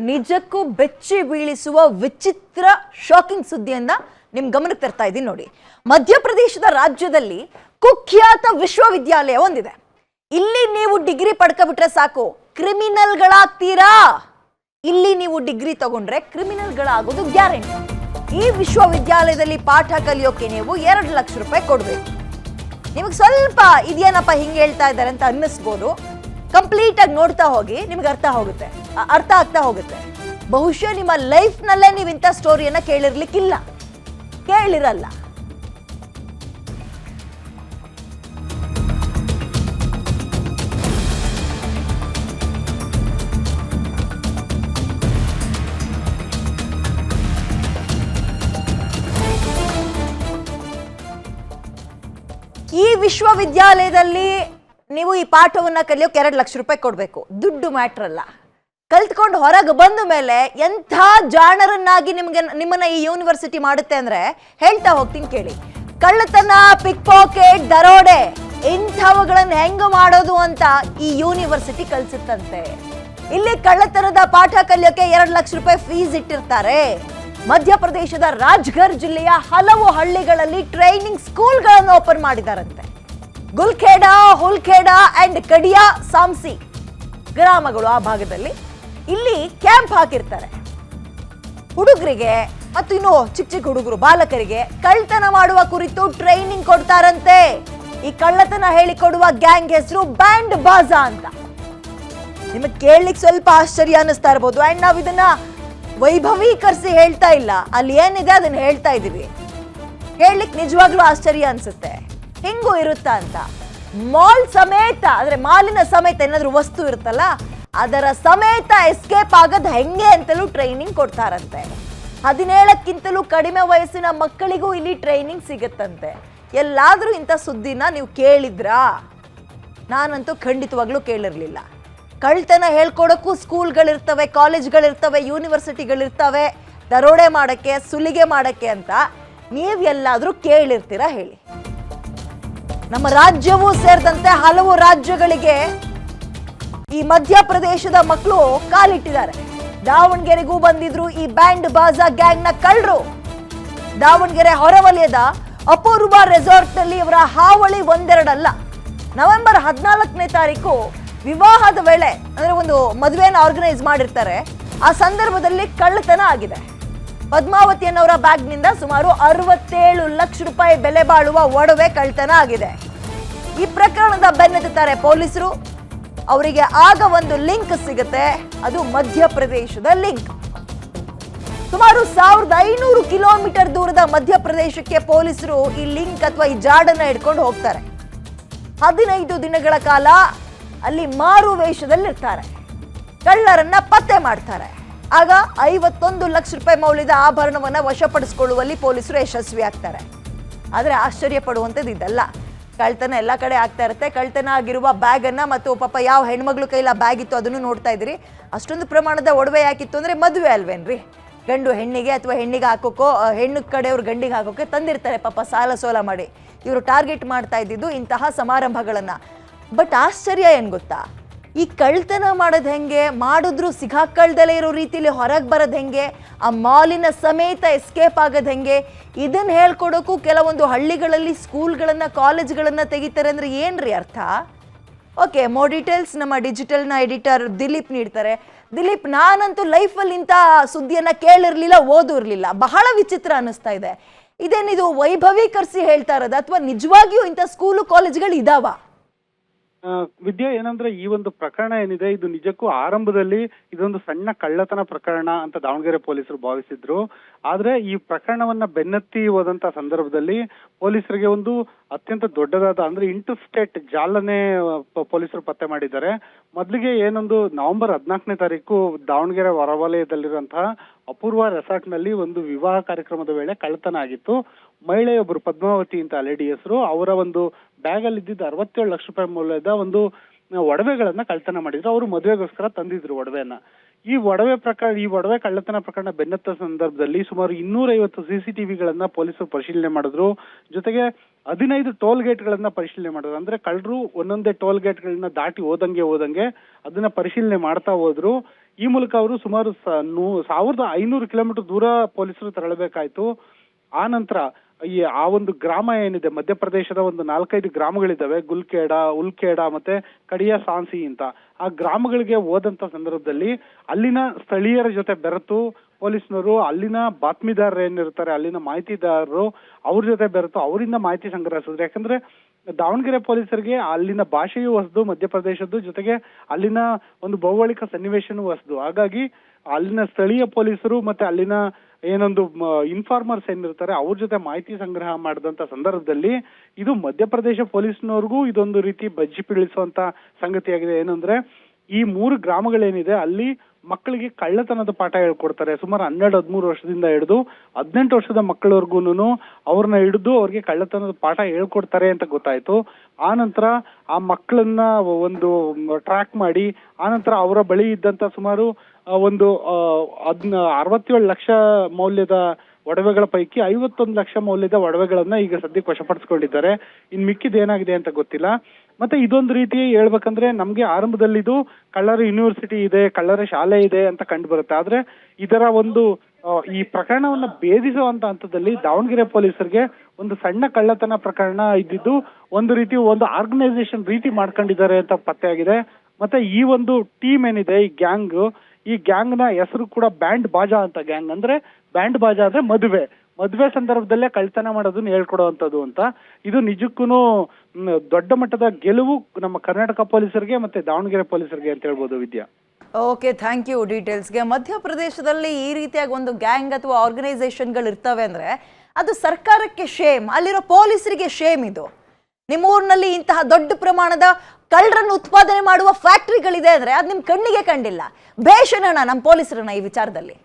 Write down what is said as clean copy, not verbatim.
ನಿಜಕ್ಕೂ ಬೆಚ್ಚಿ ಬೀಳಿಸುವ ವಿಚಿತ್ರ ಶಾಕಿಂಗ್ ಸುದ್ದಿಯನ್ನ ನಿಮ್ ಗಮನಕ್ಕೆ ತರ್ತಾ ಇದ್ದೀನಿ ನೋಡಿ. ಮಧ್ಯಪ್ರದೇಶದ ರಾಜ್ಯದಲ್ಲಿ ಕುಖ್ಯಾತ ವಿಶ್ವವಿದ್ಯಾಲಯ ಒಂದಿದೆ. ಇಲ್ಲಿ ನೀವು ಡಿಗ್ರಿ ಪಡ್ಕೊಬಿಟ್ರೆ ಸಾಕು, ಕ್ರಿಮಿನಲ್ಗಳಾಗ್ತೀರಾ. ಇಲ್ಲಿ ನೀವು ಡಿಗ್ರಿ ತಗೊಂಡ್ರೆ ಕ್ರಿಮಿನಲ್ಗಳಾಗೋದು ಗ್ಯಾರಂಟಿ. ಈ ವಿಶ್ವವಿದ್ಯಾಲಯದಲ್ಲಿ ಪಾಠ ಕಲಿಯೋಕೆ ನೀವು 2 ಲಕ್ಷ ರೂಪಾಯಿ ಕೊಡ್ಬೇಕು. ನಿಮಗೆ ಸ್ವಲ್ಪ ಇದೇನಪ್ಪ ಹಿಂಗೆ ಹೇಳ್ತಾ ಇದ್ದಾರೆ ಅಂತ ಅನ್ನಿಸ್ಬೋದು. ಕಂಪ್ಲೀಟ್ ಆಗಿ ನೋಡ್ತಾ ಹೋಗಿ, ನಿಮ್ಗೆ ಅರ್ಥ ಆಗ್ತಾ ಹೋಗುತ್ತೆ. ಬಹುಶಃ ನಿಮ್ಮ ಲೈಫ್ ನಲ್ಲೇ ನೀವು ಇಂಥ ಸ್ಟೋರಿಯನ್ನ ಕೇಳಿರಲ್ಲ. ಈ ವಿಶ್ವವಿದ್ಯಾಲಯದಲ್ಲಿ ನೀವು ಈ ಪಾಠವನ್ನ ಕಲಿಯೋಕೆ 2 ಲಕ್ಷ ರೂಪಾಯಿ ಕೊಡ್ಬೇಕು. ದುಡ್ಡು ಮ್ಯಾಟ್ರ್ ಅಲ್ಲ. ಕಲ್ತ್ಕೊಂಡು ಹೊರಗೆ ಬಂದ ಮೇಲೆ ಎಂಥ ಜಾಣರನ್ನಾಗಿ ನಿಮ್ಮನ್ನ ಈ ಯೂನಿವರ್ಸಿಟಿ ಮಾಡುತ್ತೆ ಅಂದ್ರೆ ಹೇಳ್ತಾ ಹೋಗ್ತೀನಿ ಕೇಳಿ. ಕಳ್ಳತನ, ಪಿಕ್ ಪಾಕೆಟ್, ದರೋಡೆ ಇಂಥವುಗಳನ್ನ ಹೆಂಗ ಮಾಡೋದು ಅಂತ ಈ ಯೂನಿವರ್ಸಿಟಿ ಕಲಿಸುತ್ತಂತೆ. ಇಲ್ಲಿ ಕಳ್ಳತನದ ಪಾಠ ಕಲಿಯೋಕೆ 2 ಲಕ್ಷ ರೂಪಾಯಿ ಫೀಸ್ ಇಟ್ಟಿರ್ತಾರೆ. ಮಧ್ಯಪ್ರದೇಶದ ರಾಜ್ಗರ್ ಜಿಲ್ಲೆಯ ಹಲವು ಹಳ್ಳಿಗಳಲ್ಲಿ ಟ್ರೈನಿಂಗ್ ಸ್ಕೂಲ್ಗಳನ್ನು ಓಪನ್ ಮಾಡಿದಾರಂತೆ. ಗುಲ್ಖೇಡಾ, ಹುಲ್ಖೇಡಾ ಅಂಡ್ ಕಡಿಯಾ ಸಾಮ್ಸಿ ಗ್ರಾಮಗಳು ಆ ಭಾಗದಲ್ಲಿ ಇಲ್ಲಿ ಕ್ಯಾಂಪ್ ಹಾಕಿರ್ತಾರೆ. ಹುಡುಗರಿಗೆ ಮತ್ತು ಇನ್ನು ಚಿಕ್ಕ ಹುಡುಗರು ಬಾಲಕರಿಗೆ ಕಳ್ಳತನ ಮಾಡುವ ಕುರಿತು ಟ್ರೈನಿಂಗ್ ಕೊಡ್ತಾರಂತೆ. ಈ ಕಳ್ಳತನ ಹೇಳಿಕೊಡುವ ಗ್ಯಾಂಗ್ ಹೆಸರು ಬ್ಯಾಂಡ್ ಬಾಜಾ ಅಂತ. ನಿಮಗೆ ಕೇಳಲಿಕ್ಕೆ ಸ್ವಲ್ಪ ಆಶ್ಚರ್ಯ ಅನ್ನಿಸ್ತಾ ಇರ್ಬೋದು. ಅಂಡ್ ನಾವು ಇದನ್ನ ವೈಭವೀಕರಿಸಿ ಹೇಳ್ತಾ ಇಲ್ಲ, ಅಲ್ಲಿ ಏನಿದೆ ಅದನ್ನ ಹೇಳ್ತಾ ಇದೀವಿ. ಹೇಳಲಿಕ್ಕೆ ನಿಜವಾಗ್ಲೂ ಆಶ್ಚರ್ಯ ಅನ್ಸುತ್ತೆ, ಹೆಂಗೂ ಇರುತ್ತಾ ಅಂತ. ಮಾಲ್ ಸಮೇತ, ಅಂದ್ರೆ ಮಾಲಿನ ಸಮೇತ ಏನಾದ್ರೂ ವಸ್ತು ಇರುತ್ತಲ್ಲ ಅದರ ಸಮೇತ ಎಸ್ಕೇಪ್ ಆಗೋದು ಹೆಂಗೆ ಅಂತಲೂ ಟ್ರೈನಿಂಗ್ ಕೊಡ್ತಾರಂತೆ. 17ಕ್ಕಿಂತಲೂ ಕಡಿಮೆ ವಯಸ್ಸಿನ ಮಕ್ಕಳಿಗೂ ಇಲ್ಲಿ ಟ್ರೈನಿಂಗ್ ಸಿಗುತ್ತಂತೆ. ಎಲ್ಲಾದ್ರೂ ಇಂಥ ಸುದ್ದಿನ ನೀವು ಕೇಳಿದ್ರಾ? ನಾನಂತೂ ಖಂಡಿತವಾಗ್ಲೂ ಕೇಳಿರ್ಲಿಲ್ಲ. ಕಳ್ತನ ಹೇಳ್ಕೊಡಕ್ಕೂ ಸ್ಕೂಲ್ಗಳಿರ್ತವೆ, ಕಾಲೇಜ್ಗಳಿರ್ತವೆ, ಯೂನಿವರ್ಸಿಟಿಗಳಿರ್ತವೆ, ದರೋಡೆ ಮಾಡಕ್ಕೆ, ಸುಲಿಗೆ ಮಾಡಕ್ಕೆ ಅಂತ ನೀವೆಲ್ಲಾದ್ರೂ ಕೇಳಿರ್ತೀರಾ ಹೇಳಿ? ನಮ್ಮ ರಾಜ್ಯವೂ ಸೇರಿದಂತೆ ಹಲವು ರಾಜ್ಯಗಳಿಗೆ ಈ ಮಧ್ಯಪ್ರದೇಶದ ಮಕ್ಕಳು ಕಾಲಿಟ್ಟಿದ್ದಾರೆ. ದಾವಣಗೆರೆಗೂ ಬಂದಿದ್ರು ಈ ಬ್ಯಾಂಡ್ ಬಾಜಾ ಗ್ಯಾಂಗ್ ನ ಕಳ್ಳರು. ದಾವಣಗೆರೆ ಹೊರವಲಯದ ಅಪೂರ್ವ ರೆಸಾರ್ಟ್ ನಲ್ಲಿ ಇವರ ಹಾವಳಿ ಒಂದೆರಡಲ್ಲ. ನವೆಂಬರ್ 14ನೇ ತಾರೀಕು ವಿವಾಹದ ವೇಳೆ, ಅಂದ್ರೆ ಒಂದು ಮದುವೆನ ಆರ್ಗನೈಸ್ ಮಾಡಿರ್ತಾರೆ. ಆ ಸಂದರ್ಭದಲ್ಲಿ ಕಳ್ಳತನ ಆಗಿದೆ. ಪದ್ಮಾವತಿ ಅನ್ನೋರ ಬ್ಯಾಗ್ನಿಂದ ಸುಮಾರು 67 ಲಕ್ಷ ರೂಪಾಯಿ ಬೆಲೆ ಬಾಳುವ ಒಡವೆ ಕಳ್ಳತನ ಆಗಿದೆ. ಈ ಪ್ರಕರಣದ ಬೆನ್ನತ್ತುತ್ತಾರೆ ಪೊಲೀಸರು. ಅವರಿಗೆ ಆಗ ಒಂದು ಲಿಂಕ್ ಸಿಗುತ್ತೆ, ಅದು ಮಧ್ಯಪ್ರದೇಶದ ಲಿಂಕ್. ಸುಮಾರು 1500 ಕಿಲೋಮೀಟರ್ ದೂರದ ಮಧ್ಯಪ್ರದೇಶಕ್ಕೆ ಪೊಲೀಸರು ಈ ಲಿಂಕ್ ಅಥವಾ ಈ ಜಾಡನ್ನ ಹಿಡ್ಕೊಂಡು ಹೋಗ್ತಾರೆ. 15 ದಿನಗಳ ಕಾಲ ಅಲ್ಲಿ ಮಾರು ವೇಷದಲ್ಲಿರ್ತಾರೆ. ಕಳ್ಳರನ್ನ ಪತ್ತೆ ಮಾಡ್ತಾರೆ. ಆಗ 51 ಲಕ್ಷ ರೂಪಾಯಿ ಮೌಲ್ಯದ ಆಭರಣವನ್ನ ವಶಪಡಿಸಿಕೊಳ್ಳುವಲ್ಲಿ ಪೊಲೀಸರು ಯಶಸ್ವಿ ಆಗ್ತಾರೆ. ಆದ್ರೆ ಆಶ್ಚರ್ಯ ಪಡುವಂಥದ್ದು ಇದಲ್ಲ. ಕಳ್ತನ ಎಲ್ಲ ಕಡೆ ಆಗ್ತಾ ಇರುತ್ತೆ. ಕಳ್ತನ ಆಗಿರುವ ಬ್ಯಾಗ್ ಅನ್ನ ಮತ್ತು ಪಾಪ ಯಾವ ಹೆಣ್ಮಕ್ಳು ಕೈಲ ಬ್ಯಾಗ್ ಇತ್ತು ಅದನ್ನು ನೋಡ್ತಾ ಇದ್ರಿ. ಅಷ್ಟೊಂದು ಪ್ರಮಾಣದ ಒಡವೆ ಯಾಕಿತ್ತು ಅಂದ್ರೆ ಮದುವೆ ಅಲ್ವೇನ್ರಿ? ಗಂಡು ಹೆಣ್ಣಿಗೆ ಅಥವಾ ಹೆಣ್ಣಿಗೆ ಹಾಕೋಕೋ, ಹೆಣ್ಣು ಕಡೆಯವ್ರು ಗಂಡಿಗೆ ಹಾಕೋಕೆ ತಂದಿರ್ತಾರೆ ಪಾಪ ಸಾಲ ಸೋಲ ಮಾಡಿ. ಇವರು ಟಾರ್ಗೆಟ್ ಮಾಡ್ತಾ ಇದ್ದಿದ್ದು ಇಂತಹ ಸಮಾರಂಭಗಳನ್ನ. ಬಟ್ ಆಶ್ಚರ್ಯ ಏನ್ ಗೊತ್ತಾ? ಈ ಕಳ್ತನ ಮಾಡೋದು ಹೆಂಗೆ, ಮಾಡಿದ್ರು ಸಿಗಾಕಳ್ದಲೇ ಇರೋ ರೀತಿಲಿ ಹೊರಗೆ ಬರೋದು ಹೆಂಗೆ, ಆ ಮಾಲಿನ ಸಮೇತ ಎಸ್ಕೇಪ್ ಆಗೋದು ಹೆಂಗೆ, ಇದನ್ನ ಹೇಳ್ಕೊಡೋಕ್ಕೂ ಕೆಲವೊಂದು ಹಳ್ಳಿಗಳಲ್ಲಿ ಸ್ಕೂಲ್ಗಳನ್ನ, ಕಾಲೇಜ್ಗಳನ್ನ ತೆಗಿತಾರೆ ಅಂದ್ರೆ ಏನ್ರಿ ಅರ್ಥ? ಓಕೆ, ಮೋರ್ ಡೀಟೇಲ್ಸ್ ನಮ್ಮ ಡಿಜಿಟಲ್ನ ಎಡಿಟರ್ ದಿಲೀಪ್ ನೀಡ್ತಾರೆ. ದಿಲೀಪ್, ನಾನಂತೂ ಲೈಫಲ್ಲಿ ಇಂಥ ಸುದ್ದಿಯನ್ನ ಕೇಳಿರ್ಲಿಲ್ಲ, ಓದಿರ್ಲಿಲ್ಲ. ಬಹಳ ವಿಚಿತ್ರ ಅನ್ನಿಸ್ತಾ ಇದೆ. ಇದೇನಿದು ವೈಭವೀಕರಿಸಿ ಹೇಳ್ತಾ ಇರೋದು ಅಥವಾ ನಿಜವಾಗಿಯೂ ಇಂಥ ಸ್ಕೂಲು ಕಾಲೇಜ್ಗಳು ಇದಾವ? ವಿದ್ಯಾ, ಏನಂದ್ರೆ ಈ ಒಂದು ಪ್ರಕರಣ ಏನಿದೆ ಇದು ನಿಜಕ್ಕೂ ಆರಂಭದಲ್ಲಿ ಇದೊಂದು ಸಣ್ಣ ಕಳ್ಳತನ ಪ್ರಕರಣ ಅಂತ ದಾವಣಗೆರೆ ಪೊಲೀಸರು ಭಾವಿಸಿದ್ರು. ಆದ್ರೆ ಈ ಪ್ರಕರಣವನ್ನ ಬೆನ್ನತ್ತಿ ಹೋದಂತ ಸಂದರ್ಭದಲ್ಲಿ ಪೊಲೀಸರಿಗೆ ಒಂದು ಅತ್ಯಂತ ದೊಡ್ಡದಾದ, ಅಂದ್ರೆ ಇಂಟರ್ ಸ್ಟೇಟ್ ಜಾಲನೆ ಪೊಲೀಸರು ಪತ್ತೆ ಮಾಡಿದ್ದಾರೆ. ಮೊದಲಿಗೆ ಏನೊಂದು ನವೆಂಬರ್ 14ನೇ ತಾರೀಕು ದಾವಣಗೆರೆ ಹೊರವಲಯದಲ್ಲಿರುವಂತಹ ಅಪೂರ್ವ ರೆಸಾರ್ಟ್ ನಲ್ಲಿ ಒಂದು ವಿವಾಹ ಕಾರ್ಯಕ್ರಮದ ವೇಳೆ ಕಳ್ಳತನ ಆಗಿತ್ತು. ಮಹಿಳೆಯೊಬ್ಬರು ಪದ್ಮಾವತಿ ಅಂತ ಲೇಡಿ ಹೆಸರು, ಅವರ ಒಂದು ಬ್ಯಾಗ್ ಅಲ್ಲಿ ಇದ್ದಿದ್ದ 67 ಲಕ್ಷ ರೂಪಾಯಿ ಮೌಲ್ಯದ ಒಂದು ಒಡವೆಗಳನ್ನ ಕಳ್ಳತನ ಮಾಡಿದ್ರು. ಅವರು ಮದುವೆಗೋಸ್ಕರ ತಂದಿದ್ರು ಒಡವೆಯನ್ನ. ಈ ಒಡವೆ ಕಳ್ಳತನ ಪ್ರಕರಣ ಬೆನ್ನತ್ತ ಸಂದರ್ಭದಲ್ಲಿ ಸುಮಾರು 250 CCTVಗಳನ್ನ ಪೊಲೀಸರು ಪರಿಶೀಲನೆ ಮಾಡಿದ್ರು. ಜೊತೆಗೆ 15 ಟೋಲ್ ಗೇಟ್ ಗಳನ್ನ ಪರಿಶೀಲನೆ ಮಾಡಿದ್ರು. ಅಂದ್ರೆ ಕಳ್ಳರು ಒಂದೊಂದೇ ಟೋಲ್ ಗೇಟ್ ಗಳನ್ನ ದಾಟಿ ಹೋದಂಗೆ ಅದನ್ನ ಪರಿಶೀಲನೆ ಮಾಡ್ತಾ ಹೋದ್ರು. ಈ ಮೂಲಕ ಅವರು ಸುಮಾರು 1500 ಕಿಲೋಮೀಟರ್ ದೂರ ಪೊಲೀಸರು ತೆರಳಬೇಕಾಯ್ತು. ಆ ನಂತರ ಆ ಒಂದು ಗ್ರಾಮ ಏನಿದೆ, ಮಧ್ಯಪ್ರದೇಶದ ಒಂದು 4-5 ಗ್ರಾಮಗಳಿದ್ದಾವೆ, ಉಲ್ಖೇಡ ಮತ್ತೆ ಕಡಿಯಾ ಸಾನ್ಸಿ ಅಂತ. ಆ ಗ್ರಾಮಗಳಿಗೆ ಹೋದಂತ ಸಂದರ್ಭದಲ್ಲಿ ಅಲ್ಲಿನ ಸ್ಥಳೀಯರ ಜೊತೆ ಬೆರೆತು ಪೊಲೀಸ್ನವರು, ಅಲ್ಲಿನ ಬಾತ್ಮೀದಾರರು ಏನಿರ್ತಾರೆ, ಅಲ್ಲಿನ ಮಾಹಿತಿದಾರರು, ಅವ್ರ ಜೊತೆ ಬೆರೆತು ಅವರಿಂದ ಮಾಹಿತಿ ಸಂಗ್ರಹಿಸಿದ್ರು. ಯಾಕಂದ್ರೆ ದಾವಣಗೆರೆ ಪೊಲೀಸರಿಗೆ ಅಲ್ಲಿನ ಭಾಷೆಯೂ ಹೊಸದು, ಮಧ್ಯಪ್ರದೇಶದ್ದು, ಜೊತೆಗೆ ಅಲ್ಲಿನ ಒಂದು ಭೌಗೋಳಿಕ ಸನ್ನಿವೇಶನೂ ಹೊಸದು. ಹಾಗಾಗಿ ಅಲ್ಲಿನ ಸ್ಥಳೀಯ ಪೊಲೀಸರು ಮತ್ತೆ ಅಲ್ಲಿನ ಏನೊಂದು ಇನ್ಫಾರ್ಮರ್ಸ್ ಏನಿರ್ತಾರೆ ಅವ್ರ ಜೊತೆ ಮಾಹಿತಿ ಸಂಗ್ರಹ ಮಾಡಿದಂತ ಸಂದರ್ಭದಲ್ಲಿ ಇದು ಮಧ್ಯಪ್ರದೇಶ ಪೊಲೀಸ್ನವ್ರಿಗೂ ಇದೊಂದು ರೀತಿ ಬಜ್ಜಿ ಬೀಳಿಸುವಂತ ಸಂಗತಿಯಾಗಿದೆ. ಏನಂದ್ರೆ ಈ 3 ಗ್ರಾಮಗಳೇನಿದೆ ಅಲ್ಲಿ ಮಕ್ಕಳಿಗೆ ಕಳ್ಳತನದ ಪಾಠ ಹೇಳ್ಕೊಡ್ತಾರೆ. ಸುಮಾರು 12-13 ವರ್ಷದಿಂದ ಹಿಡಿದು 18 ವರ್ಷದ ಮಕ್ಕಳವರೆಗೂನು ಅವ್ರನ್ನ ಹಿಡಿದು ಅವ್ರಿಗೆ ಕಳ್ಳತನದ ಪಾಠ ಹೇಳ್ಕೊಡ್ತಾರೆ ಅಂತ ಗೊತ್ತಾಯ್ತು. ಆ ನಂತರ ಆ ಮಕ್ಕಳನ್ನ ಒಂದು ಟ್ರ್ಯಾಕ್ ಮಾಡಿ ಆನಂತರ ಅವರ ಬಳಿ ಇದ್ದಂತ ಸುಮಾರು ಒಂದು 67 ಲಕ್ಷ ಮೌಲ್ಯದ ಒಡವೆಗಳ ಪೈಕಿ 51 ಲಕ್ಷ ಮೌಲ್ಯದ ಒಡವೆಗಳನ್ನ ಈಗ ಸದ್ಯಕ್ಕೆ ವಶಪಡಿಸಿಕೊಂಡಿದ್ದಾರೆ. ಇನ್ ಮಿಕ್ಕಿದ ಏನಾಗಿದೆ ಅಂತ ಗೊತ್ತಿಲ್ಲ. ಮತ್ತೆ ಇದೊಂದು ರೀತಿ ಹೇಳ್ಬೇಕಂದ್ರೆ ನಮ್ಗೆ ಆರಂಭದಲ್ಲಿ ಇದು ಕಳ್ಳರ ಯೂನಿವರ್ಸಿಟಿ ಇದೆ, ಕಳ್ಳರ ಶಾಲೆ ಇದೆ ಅಂತ ಕಂಡು ಬರುತ್ತೆ. ಆದ್ರೆ ಇದರ ಒಂದು ಈ ಪ್ರಕರಣವನ್ನ ಭೇದಿಸುವಂತ ಹಂತದಲ್ಲಿ ದಾವಣಗೆರೆ ಪೊಲೀಸರಿಗೆ ಒಂದು ಸಣ್ಣ ಕಳ್ಳತನ ಪ್ರಕರಣ ಇದ್ದಿದ್ದು ಒಂದು ರೀತಿ ಒಂದು ಆರ್ಗನೈಸೇಷನ್ ರೀತಿ ಮಾಡ್ಕೊಂಡಿದ್ದಾರೆ ಅಂತ ಪತ್ತೆಯಾಗಿದೆ. ಮತ್ತೆ ಈ ಒಂದು ಟೀಮ್ ಏನಿದೆ, ಈ ಗ್ಯಾಂಗ್ ನ ಹೆಸರು ಕೂಡ ಬ್ಯಾಂಡ್ ಬಾಜಾ ಅಂತ. ಗ್ಯಾಂಗ್ ಅಂದ್ರೆ ಬ್ಯಾಂಡ್ ಬಾಜಾ ಅಂದ್ರೆ ಮದುವೆ ಸಂದರ್ಭದಲ್ಲೇ ಕಳ್ತನ ಮಾಡೋದನ್ನ ಹೇಳ್ಕೊಡುವಂಥದ್ದು ಅಂತ. ಇದು ನಿಜಕ್ಕೂ ದೊಡ್ಡ ಮಟ್ಟದ ಗೆಲುವು ನಮ್ಮ ಕರ್ನಾಟಕ ಪೊಲೀಸರಿಗೆ ಮತ್ತೆ ದಾವಣಗೆರೆ ಪೊಲೀಸರಿಗೆ ಅಂತ ಹೇಳ್ಬೋದು ವಿದ್ಯಾ. ಓಕೆ, ಥ್ಯಾಂಕ್ ಯು ಡೀಟೇಲ್ಸ್ಗೆ. ಮಧ್ಯಪ್ರದೇಶದಲ್ಲಿ ಈ ರೀತಿಯಾಗಿ ಒಂದು ಗ್ಯಾಂಗ್ ಅಥವಾ ಆರ್ಗನೈಸೇಷನ್ಗಳು ಇರ್ತವೆ ಅಂದ್ರೆ ಅದು ಸರ್ಕಾರಕ್ಕೆ ಶೇಮ್, ಅಲ್ಲಿರೋ ಪೊಲೀಸರಿಗೆ ಶೇಮ್. ಇದು ನಿಮ್ಮ ಊರಿನಲ್ಲಿ ಇಂತಹ ದೊಡ್ಡ ಪ್ರಮಾಣದ ಕಳ್ಳರನ್ನು ಉತ್ಪಾದನೆ ಮಾಡುವ ಫ್ಯಾಕ್ಟ್ರಿಗಳಿದೆ ಅಂದ್ರೆ ಅದು ನಿಮ್ ಕಣ್ಣಿಗೆ ಕಂಡಿಲ್ಲ. ಬೇಷನಣ್ಣ ನಮ್ಮ ಪೊಲೀಸರನ್ನ ಈ ವಿಚಾರದಲ್ಲಿ.